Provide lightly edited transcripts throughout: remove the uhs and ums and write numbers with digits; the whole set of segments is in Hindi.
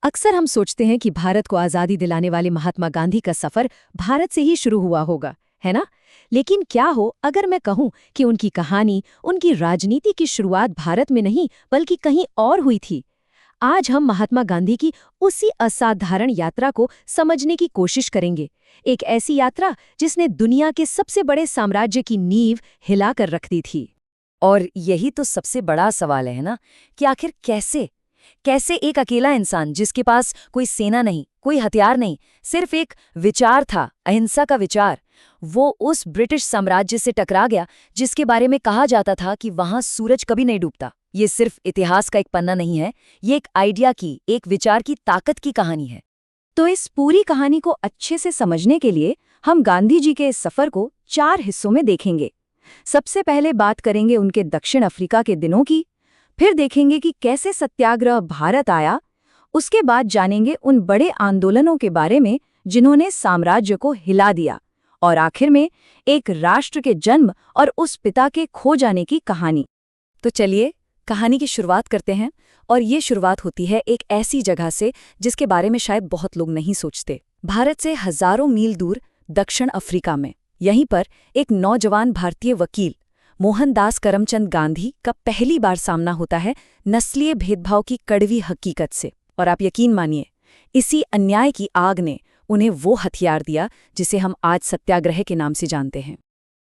अक्सर हम सोचते हैं कि भारत को आज़ादी दिलाने वाले महात्मा गांधी का सफ़र भारत से ही शुरू हुआ होगा, है ना? लेकिन क्या हो अगर मैं कहूं कि उनकी कहानी, उनकी राजनीति की शुरुआत भारत में नहीं बल्कि कहीं और हुई थी। आज हम महात्मा गांधी की उसी असाधारण यात्रा को समझने की कोशिश करेंगे। एक ऐसी यात्रा जिसने दुनिया के सबसे बड़े साम्राज्य की नींव हिलाकर रख दी थी। और यही तो सबसे बड़ा सवाल है ना, कि आखिर कैसे कैसे एक अकेला इंसान जिसके पास कोई सेना नहीं, कोई हथियार नहीं, सिर्फ एक विचार था, अहिंसा का विचार, वो उस ब्रिटिश साम्राज्य से टकरा गया जिसके बारे में कहा जाता था कि वहां सूरज कभी नहीं डूबता। ये सिर्फ इतिहास का एक पन्ना नहीं है, ये एक आइडिया की, एक विचार की ताकत की कहानी है। तो इस पूरी कहानी को अच्छे से समझने के लिए हम गांधी जी के इस सफर को 4 हिस्सों में देखेंगे। सबसे पहले बात करेंगे उनके दक्षिण अफ्रीका के दिनों की, फिर देखेंगे कि कैसे सत्याग्रह भारत आया, उसके बाद जानेंगे उन बड़े आंदोलनों के बारे में जिन्होंने साम्राज्य को हिला दिया, और आखिर में एक राष्ट्र के जन्म और उस पिता के खो जाने की कहानी। तो चलिए कहानी की शुरुआत करते हैं, और ये शुरुआत होती है एक ऐसी जगह से जिसके बारे में शायद बहुत लोग नहीं सोचते। भारत से हजारों मील दूर दक्षिण अफ्रीका में, यहीं पर एक नौजवान भारतीय वकील मोहनदास करमचंद गांधी का पहली बार सामना होता है नस्लीय भेदभाव की कड़वी हकीकत से। और आप यकीन मानिए, इसी अन्याय की आग ने उन्हें वो हथियार दिया जिसे हम आज सत्याग्रह के नाम से जानते हैं।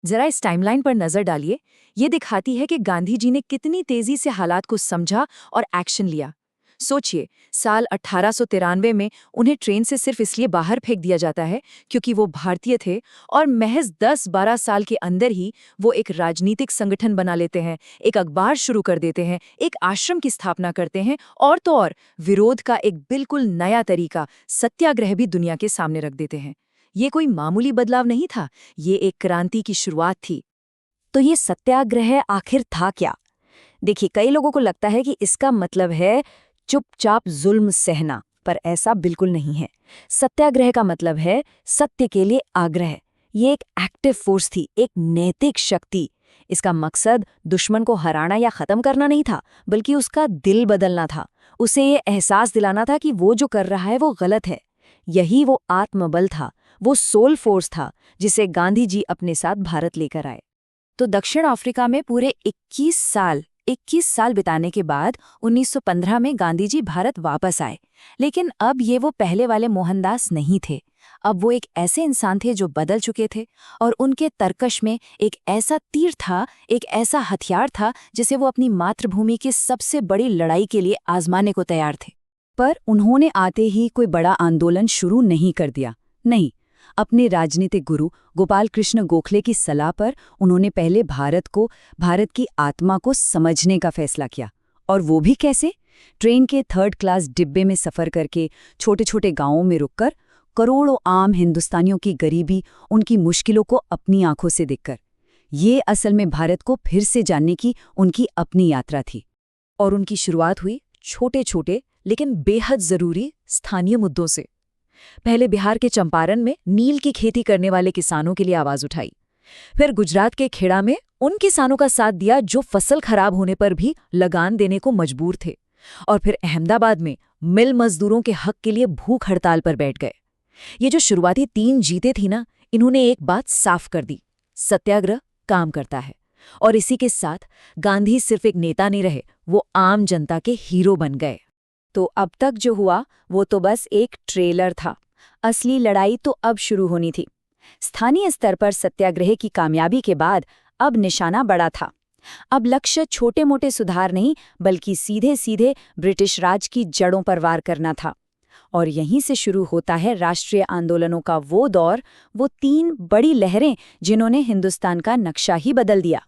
जरा इस टाइमलाइन पर नजर डालिए। ये दिखाती है कि गांधी जी ने कितनी तेजी से हालात को समझा और एक्शन लिया। सोचिए, साल 1893 में उन्हें ट्रेन से सिर्फ इसलिए बाहर फेंक दिया जाता है क्योंकि वो भारतीय थे, और महज 10-12 साल के अंदर ही वो एक राजनीतिक संगठन बना लेते हैं, एक अखबार शुरू कर देते हैं, एक आश्रम की स्थापना करते हैं, और तो और विरोध का एक बिल्कुल नया तरीका, सत्याग्रह, भी दुनिया के सामने रख देते हैं। ये कोई मामूली बदलाव नहीं था, ये एक क्रांति की शुरुआत थी। तो ये सत्याग्रह आखिर था क्या? देखिए, कई लोगों को लगता है कि इसका मतलब है चुपचाप जुल्म सहना, पर ऐसा बिल्कुल नहीं है। सत्याग्रह का मतलब है सत्य के लिए आग्रह। ये एक एक्टिव फोर्स थी, एक नैतिक शक्ति। इसका मकसद दुश्मन को हराना या खत्म करना नहीं था, बल्कि उसका दिल बदलना था। उसे ये एहसास दिलाना था कि वो जो कर रहा है वो गलत है। यही वो आत्मबल था, वो सोल फोर्स था जिसे गांधी जी अपने साथ भारत लेकर आए। तो दक्षिण अफ्रीका में पूरे 21 साल बिताने के बाद 1915 में गांधी जी भारत वापस आए। लेकिन अब ये वो पहले वाले मोहनदास नहीं थे। अब वो एक ऐसे इंसान थे जो बदल चुके थे, और उनके तरकश में एक ऐसा तीर था, एक ऐसा हथियार था जिसे वो अपनी मातृभूमि की सबसे बड़ी लड़ाई के लिए आजमाने को तैयार थे। पर उन्होंने आते ही कोई बड़ा आंदोलन शुरू नहीं कर दिया। नहीं, अपने राजनीतिक गुरु गोपाल कृष्ण गोखले की सलाह पर उन्होंने पहले भारत की आत्मा को समझने का फैसला किया। और वो भी कैसे? ट्रेन के 3rd क्लास डिब्बे में सफ़र करके, छोटे छोटे गांवों में रुककर, करोड़ों आम हिंदुस्तानियों की गरीबी, उनकी मुश्किलों को अपनी आंखों से देखकर। ये असल में भारत को फिर से जानने की उनकी अपनी यात्रा थी। और उनकी शुरुआत हुई छोटे छोटे लेकिन बेहद ज़रूरी स्थानीय मुद्दों से। पहले बिहार के चंपारण में नील की खेती करने वाले किसानों के लिए आवाज उठाई। फिर गुजरात के खेड़ा में उन किसानों का साथ दिया जो फसल खराब होने पर भी लगान देने को मजबूर थे। और फिर अहमदाबाद में मिल मजदूरों के हक के लिए भूख हड़ताल पर बैठ गए। ये जो शुरुआती 3 जीतें थी ना, इन्होंने एक बात साफ कर दी: सत्याग्रह काम करता है। और इसी के साथ गांधी सिर्फ एक नेता नहीं रहे, वो आम जनता के हीरो बन गए। तो अब तक जो हुआ वो तो बस एक ट्रेलर था। असली लड़ाई तो अब शुरू होनी थी। स्थानीय स्तर पर सत्याग्रह की कामयाबी के बाद अब निशाना बड़ा था। अब लक्ष्य छोटे मोटे सुधार नहीं, बल्कि सीधे सीधे ब्रिटिश राज की जड़ों पर वार करना था। और यहीं से शुरू होता है राष्ट्रीय आंदोलनों का वो दौर, वो 3 बड़ी लहरें जिन्होंने हिंदुस्तान का नक्शा ही बदल दिया।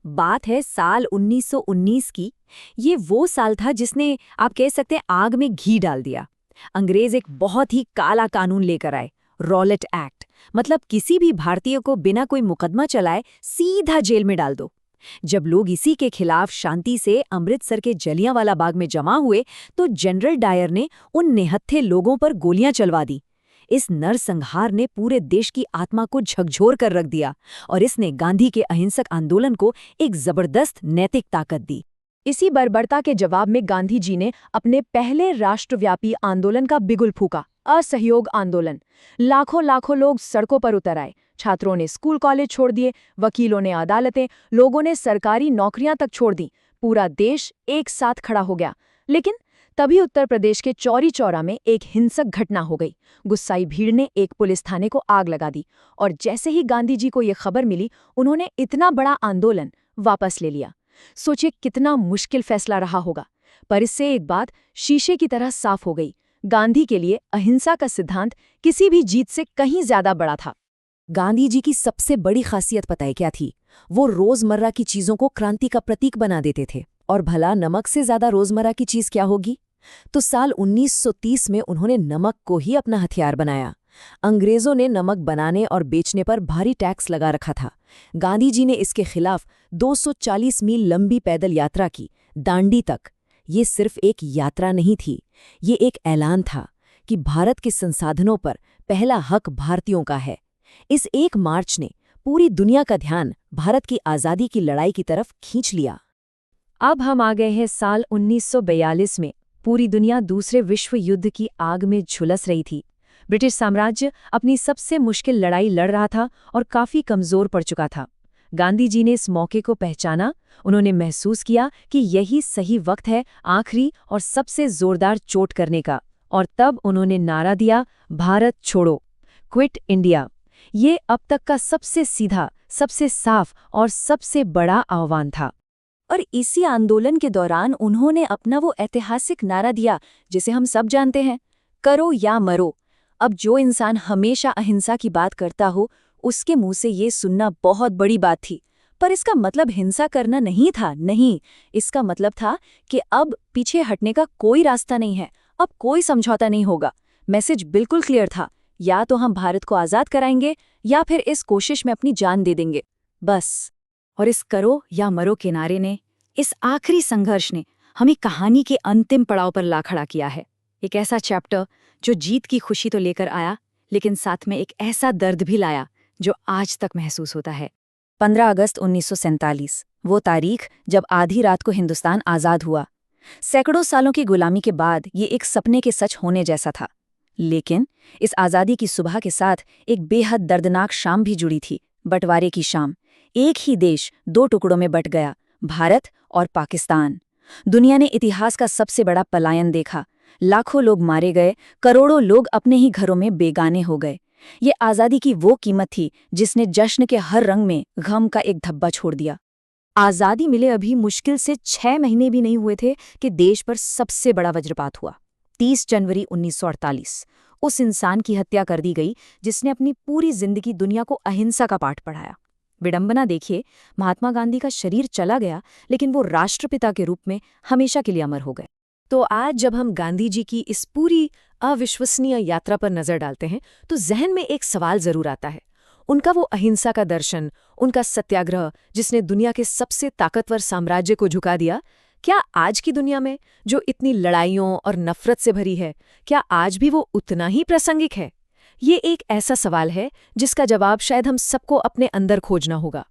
बात है साल 1919 की। ये वो साल था जिसने, आप कह सकते हैं, आग में घी डाल दिया। अंग्रेज एक बहुत ही काला कानून लेकर आए, रॉलेट एक्ट। मतलब किसी भी भारतीय को बिना कोई मुकदमा चलाए सीधा जेल में डाल दो। जब लोग इसी के खिलाफ शांति से अमृतसर के जलियांवाला बाग में जमा हुए, तो जनरल डायर ने उन निहत्थे लोगों पर गोलियां चलवा दी। इस नरसंहार ने पूरे देश की आत्मा को झकझोर कर रख दिया, और इसने गांधी के अहिंसक आंदोलन को एक जबरदस्त नैतिक ताकत दी। इसी बर्बरता के जवाब में गांधी जी ने अपने पहले राष्ट्रव्यापी आंदोलन का बिगुल फूका, असहयोग आंदोलन। लाखों लाखों लोग सड़कों पर उतर आए। छात्रों ने स्कूल कॉलेज छोड़ दिए, वकीलों ने अदालतें, लोगों ने सरकारी नौकरियां तक छोड़ दी। पूरा देश एक साथ खड़ा हो गया। लेकिन तभी उत्तर प्रदेश के चौरी चौरा में एक हिंसक घटना हो गई। गुस्साई भीड़ ने एक पुलिस थाने को आग लगा दी और जैसे ही गांधी जी को ये खबर मिली, उन्होंने इतना बड़ा आंदोलन वापस ले लिया। सोचिए कितना मुश्किल फैसला रहा होगा, पर इससे एक बात शीशे की तरह साफ हो गई। गांधी के लिए अहिंसा का सिद्धांत किसी भी जीत से कहीं ज्यादा बड़ा था। गांधी जी की सबसे बड़ी खासियत पता है क्या थी? वो रोजमर्रा की चीजों को क्रांति का प्रतीक बना देते थे। और भला नमक से ज्यादा रोजमर्रा की चीज क्या होगी? तो साल 1930 में उन्होंने नमक को ही अपना हथियार बनाया। अंग्रेजों ने नमक बनाने और बेचने पर भारी टैक्स लगा रखा था। गांधी जी ने इसके खिलाफ 240 मील लंबी पैदल यात्रा की, दांडी तक। ये सिर्फ एक यात्रा नहीं थी, ये एक ऐलान था कि भारत के संसाधनों पर पहला हक भारतीयों का है। इस एक मार्च ने पूरी दुनिया का ध्यान भारत की आज़ादी की लड़ाई की तरफ खींच लिया। अब हम आ गए हैं साल 1942 में। पूरी दुनिया दूसरे विश्व युद्ध की आग में झुलस रही थी। ब्रिटिश साम्राज्य अपनी सबसे मुश्किल लड़ाई लड़ रहा था और काफी कमजोर पड़ चुका था। गांधी जी ने इस मौके को पहचाना। उन्होंने महसूस किया कि यही सही वक्त है आखिरी और सबसे जोरदार चोट करने का। और तब उन्होंने नारा दिया, भारत छोड़ो, क्विट इंडिया। ये अब तक का सबसे सीधा, सबसे साफ और सबसे बड़ा आह्वान था। और इसी आंदोलन के दौरान उन्होंने अपना वो ऐतिहासिक नारा दिया जिसे हम सब जानते हैं, करो या मरो। अब जो इंसान हमेशा अहिंसा की बात करता हो, उसके मुंह से ये सुनना बहुत बड़ी बात थी। पर इसका मतलब हिंसा करना नहीं था, नहीं। इसका मतलब था कि अब पीछे हटने का कोई रास्ता नहीं है, अब कोई समझौता नहीं होगा। मैसेज बिल्कुल क्लियर था, या तो हम भारत को आज़ाद कराएंगे या फिर इस कोशिश में अपनी जान दे देंगे, बस। और इस करो या मरो के नारे ने, इस आखिरी संघर्ष ने हमें कहानी के अंतिम पड़ाव पर ला खड़ा किया है। एक ऐसा चैप्टर जो जीत की खुशी तो लेकर आया, लेकिन साथ में एक ऐसा दर्द भी लाया जो आज तक महसूस होता है। 15 अगस्त 1947, वो तारीख जब आधी रात को हिंदुस्तान आज़ाद हुआ। सैकड़ों सालों की गुलामी के बाद ये एक सपने के सच होने जैसा था। लेकिन इस आज़ादी की सुबह के साथ एक बेहद दर्दनाक शाम भी जुड़ी थी, बंटवारे की शाम। एक ही देश दो टुकड़ों में बंट गया, भारत और पाकिस्तान। दुनिया ने इतिहास का सबसे बड़ा पलायन देखा। लाखों लोग मारे गए, करोड़ों लोग अपने ही घरों में बेगाने हो गए। ये आज़ादी की वो कीमत थी जिसने जश्न के हर रंग में गम का एक धब्बा छोड़ दिया। आज़ादी मिले अभी मुश्किल से 6 महीने भी नहीं हुए थे कि देश पर सबसे बड़ा वज्रपात हुआ। 30 जनवरी 1948 उस इंसान की हत्या कर दी गई जिसने अपनी पूरी जिंदगी दुनिया को अहिंसा का पाठ पढ़ाया। विडंबना देखिए, महात्मा गांधी का शरीर चला गया, लेकिन वो राष्ट्रपिता के रूप में हमेशा के लिए अमर हो गए। तो आज जब हम गांधी जी की इस पूरी अविश्वसनीय यात्रा पर नजर डालते हैं, तो जहन में एक सवाल जरूर आता है। उनका वो अहिंसा का दर्शन, उनका सत्याग्रह जिसने दुनिया के सबसे ताकतवर साम्राज्य को झुका दिया, क्या आज की दुनिया में जो इतनी लड़ाइयों और नफरत से भरी है, क्या आज भी वो उतना ही प्रासंगिक है? ये एक ऐसा सवाल है जिसका जवाब शायद हम सबको अपने अंदर खोजना होगा।